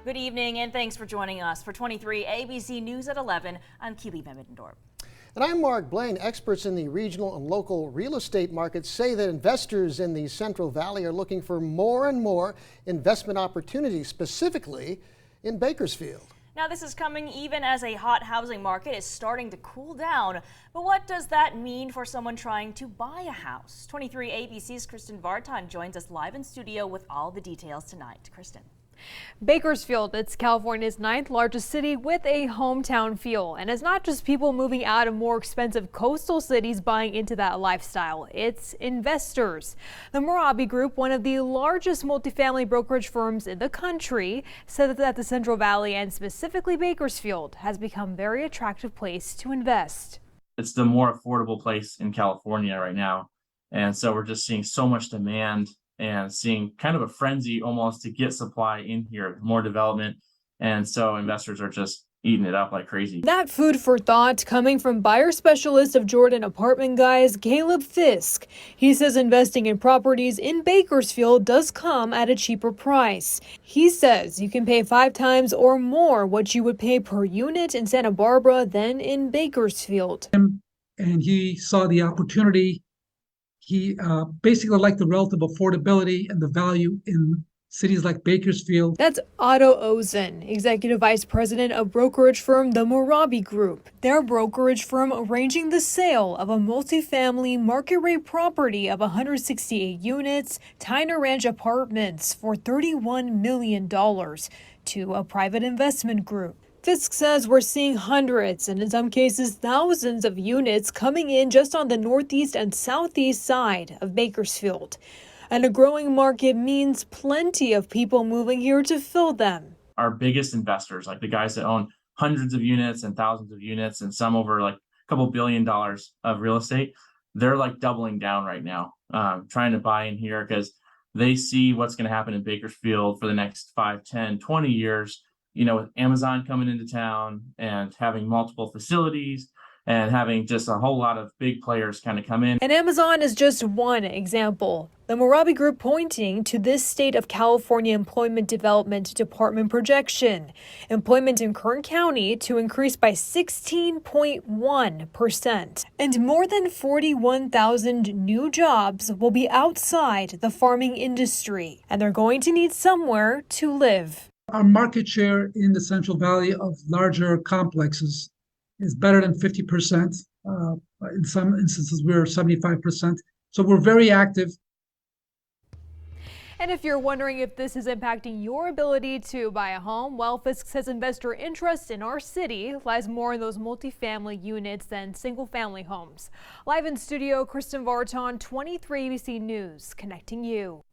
Good evening and thanks for joining us. For 23 ABC News at 11, I'm Keely Middendorf. And I'm Mark Blaine. Experts in the regional and local real estate markets say that investors in the Central Valley are looking for more and more investment opportunities, specifically in Bakersfield. Now, this is coming even as a hot housing market is starting to cool down. But what does that mean for someone trying to buy a house? 23 ABC's Kristen Vartan joins us live in studio with all the details tonight. Kristen. Bakersfield, it's California's 9th largest city with a hometown feel. And it's not just people moving out of more expensive coastal cities buying into that lifestyle. It's investors. The Morabi Group, one of the largest multifamily brokerage firms in the country, said that the Central Valley and specifically Bakersfield has become a very attractive place to invest. It's the more affordable place in California right now. And so we're just seeing so much demand and seeing kind of a frenzy almost to get supply in here, more development. And so investors are just eating it up like crazy. That food for thought coming from buyer specialist of Jordan Apartment Guys, Caleb Fisk. He says investing in properties in Bakersfield does come at a cheaper price. He says you can pay 5 times or more what you would pay per unit in Santa Barbara than in Bakersfield. And he saw the opportunity. He basically liked the relative affordability and the value in cities like Bakersfield. That's Otto Ozen, executive vice president of brokerage firm the Morabi Group. Their brokerage firm arranging the sale of a multifamily market rate property of 168 units, Tyner Ranch Apartments, for $31 million to a private investment group. Fisk says we're seeing hundreds and in some cases thousands of units coming in just on the northeast and southeast side of Bakersfield. And a growing market means plenty of people moving here to fill them. Our biggest investors, like the guys that own hundreds of units and thousands of units and some over like a couple $1 billion of real estate, they're like doubling down right now, trying to buy in here because they see what's going to happen in Bakersfield for the next 5, 10, 20 years. You know, with Amazon coming into town and having multiple facilities and having just a whole lot of big players kind of come in. And Amazon is just one example. The Morabi Group pointing to this state of California Employment Development Department projection. Employment in Kern County to increase by 16.1%. And more than 41,000 new jobs will be outside the farming industry. And they're going to need somewhere to live. Our market share in the Central Valley of larger complexes is better than 50%. In some instances, we're 75%. So we're very active. And if you're wondering if this is impacting your ability to buy a home, well, Fisk says investor interest in our city lies more in those multifamily units than single-family homes. Live in studio, Kristen Vartan, 23 ABC News, connecting you.